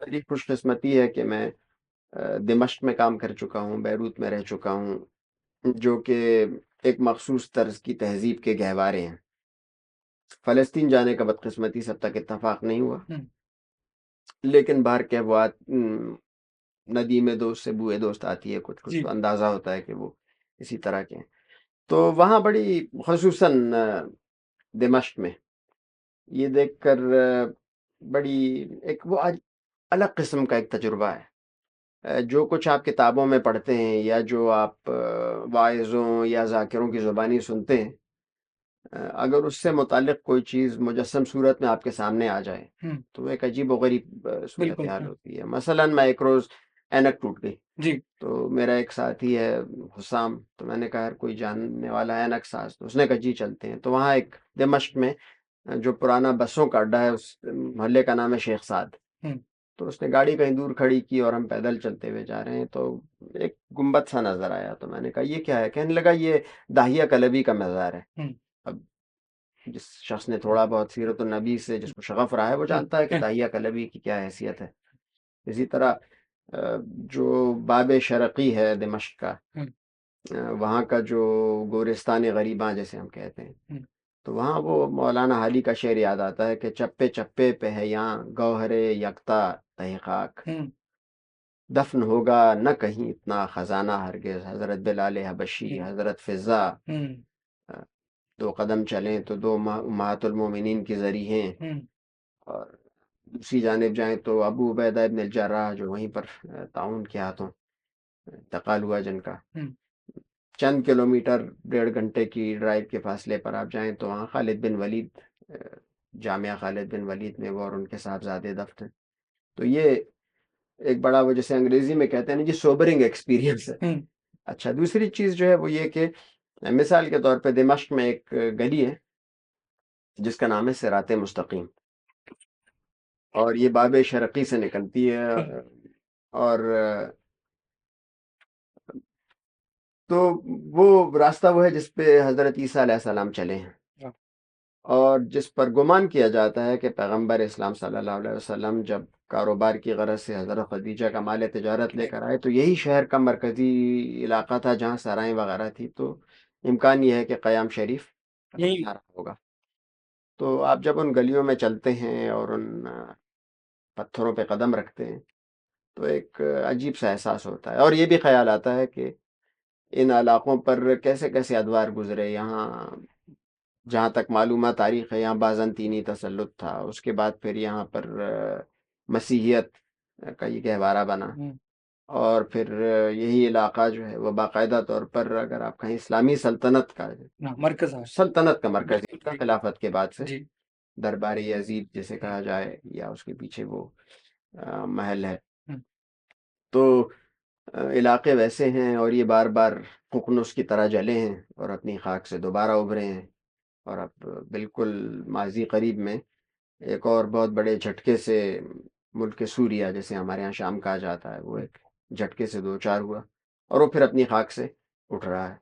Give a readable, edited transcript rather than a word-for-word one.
میری خوش قسمتی ہے کہ میں دمشق میں کام کر چکا ہوں، بیروت میں رہ چکا ہوں، جو کہ ایک مخصوص طرز کی تہذیب کے گہوارے ہیں۔ فلسطین جانے کا بدقسمتی سے اب تک اتفاق نہیں ہوا، ہوں، لیکن باہر کے افواہات ندی میں دوست سے بوئے دوست آتی ہے، کچھ کچھ جی تو اندازہ ہوتا ہے کہ وہ اسی طرح کے ہیں۔ تو وہاں بڑی خصوصاً دمشق میں یہ دیکھ کر بڑی ایک وہ الگ قسم کا ایک تجربہ ہے۔ جو کچھ آپ کتابوں میں پڑھتے ہیں یا جو آپ واعظوں یا ذاکروں کی زبانی سنتے ہیں، اگر اس سے متعلق کوئی چیز مجسم صورت میں آپ کے سامنے آ جائے ہوں، تو وہ ایک عجیب و غریب بالکل صورتحال ہوتی ہے۔ مثلاً میں ایک روز اینک ٹوٹ گئی، جی تو میرا ایک ساتھی ہے حسام، تو میں نے کہا یار کوئی جاننے والا ہے اینک ساز، تو اس نے کہا جی چلتے ہیں۔ تو وہاں ایک دمشق میں جو پرانا بسوں کا اڈا ہے، اس محلے کا نام ہے شیخ سعد، ہوں، تو اس نے گاڑی کہیں دور کھڑی کی اور ہم پیدل چلتے ہوئے جا رہے ہیں، تو ایک گنبد سا نظر آیا، تو میں نے کہا یہ کیا ہے؟ کہنے لگا یہ داہیہ کلبی کا مزار ہے۔ ہوں، اب جس شخص نے تھوڑا بہت سیرت النبی سے جس کو شغف رہا ہے وہ ہوں، جانتا ہے کہ داہیہ کلبی کی کیا حیثیت ہے۔ اسی طرح جو باب شرقی ہے دمشق کا، ہوں، وہاں کا جو گورستان غریباں جیسے ہم کہتے ہیں، ہوں، تو وہاں وہ مولانا حالی کا شعر یاد آتا ہے کہ چپے چپے پہ ہے یاں گوہر یکتا تہ خاک، ہوں، دفن ہوگا نہ کہیں اتنا خزانہ ہرگز، حضرت بلال حبشی، ہوں، حضرت فضا، ہوں، دو قدم چلیں تو دو امہات المومنین کی ذریع ہیں، ہوں، اور دوسری جانب جائیں تو ابو عبیدہ ابن الجراح جو وہیں پر طاعون کے ہاتھوں انتقال ہوا جن کا، ہوں، چند کلومیٹر 1.5 گھنٹے کی ڈرائیو کے فاصلے پر آپ جائیں تو وہاں خالد بن ولید، جامعہ خالد بن ولید میں وہ اور ان کے صاحبزادے دفن ہیں۔ تو یہ ایک بڑا، وہ جیسے انگریزی میں کہتے ہیں نا جی، سوبرنگ ایکسپیرینس ہے۔ ہوں، اچھا، دوسری چیز جو ہے وہ یہ کہ مثال کے طور پہ دمشق میں ایک گلی ہے جس کا نام ہے صراط مستقیم، اور یہ باب شرقی سے نکلتی ہے، اور تو وہ راستہ وہ ہے جس پہ حضرت عیسیٰ علیہ السلام چلے ہیں، اور جس پر گمان کیا جاتا ہے کہ پیغمبر اسلام صلی اللہ علیہ وسلم جب کاروبار کی غرض سے حضرت خدیجہ کا مال تجارت لے کر آئے تو یہی شہر کا مرکزی علاقہ تھا جہاں سرائیں وغیرہ تھی، تو امکان یہ ہے کہ قیام شریف یہی یہاں رہا ہوگا۔ تو آپ جب ان گلیوں میں چلتے ہیں اور ان پتھروں پہ قدم رکھتے ہیں تو ایک عجیب سا احساس ہوتا ہے، اور یہ بھی خیال آتا ہے کہ ان علاقوں پر کیسے کیسے ادوار گزرے۔ یہاں جہاں تک معلومات تاریخ ہے، یہاں بازنطینی تسلط تھا، اس کے بعد پھر یہاں پر مسیحیت کا یہ گہوارہ بنا، ہوں، اور پھر یہی علاقہ جو ہے وہ باقاعدہ طور پر اگر آپ کہیں اسلامی سلطنت کا ہاں، مرکز ہے سلطنت کا مرکز بالکل تھا جی خلافت کے بعد سے، جی دربار یزید جسے کہا جائے، یا اس کے پیچھے وہ محل ہے۔ ہوں، تو علاقے ویسے ہیں، اور یہ بار بار ققنس کی طرح جلے ہیں اور اپنی خاک سے دوبارہ ابھرے ہیں، اور اب بالکل ماضی قریب میں ایک اور بہت بڑے جھٹکے سے ملک سوریا جیسے ہمارے ہاں شام کہا جاتا ہے، وہ ایک جھٹکے سے دو چار ہوا، اور وہ پھر اپنی خاک سے اٹھ رہا ہے۔